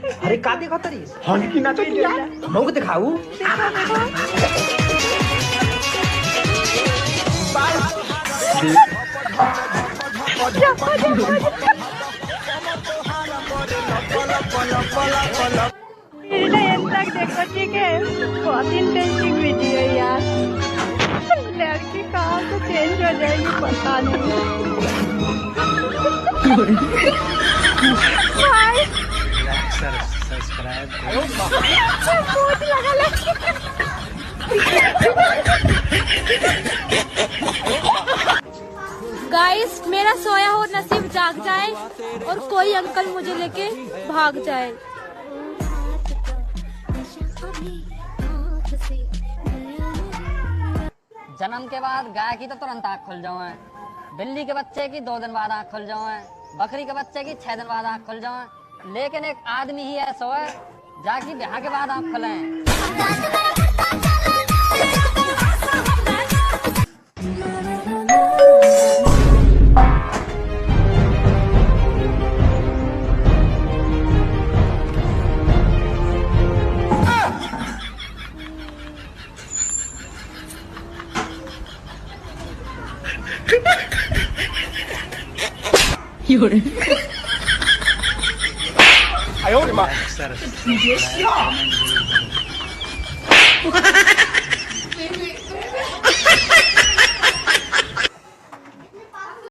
अरे का देखो तरी हंस की ना तो यार मौक दिखाऊ देखो ठीक है, बहुत इंटरेस्टिंग वीडियो है यार। लड़की कहाँ से चेंज हो जाएगी पता नहीं। सब्सक्राइब गाइस, मेरा सोया हो नसीब जाग जाए और कोई अंकल मुझे लेके भाग जाए। जन्म के बाद गाय की तो तुरंत आँख खुल जाओ है, बिल्ली के बच्चे की 2 दिन बाद आँख खुल जाओ है, बकरी के बच्चे की 6 दिन बाद आँख खुल जाओ है, लेकिन एक आदमी ही ऐसा है जाकि ब्याह के बाद आँख खुले।有人。哎呦我的妈！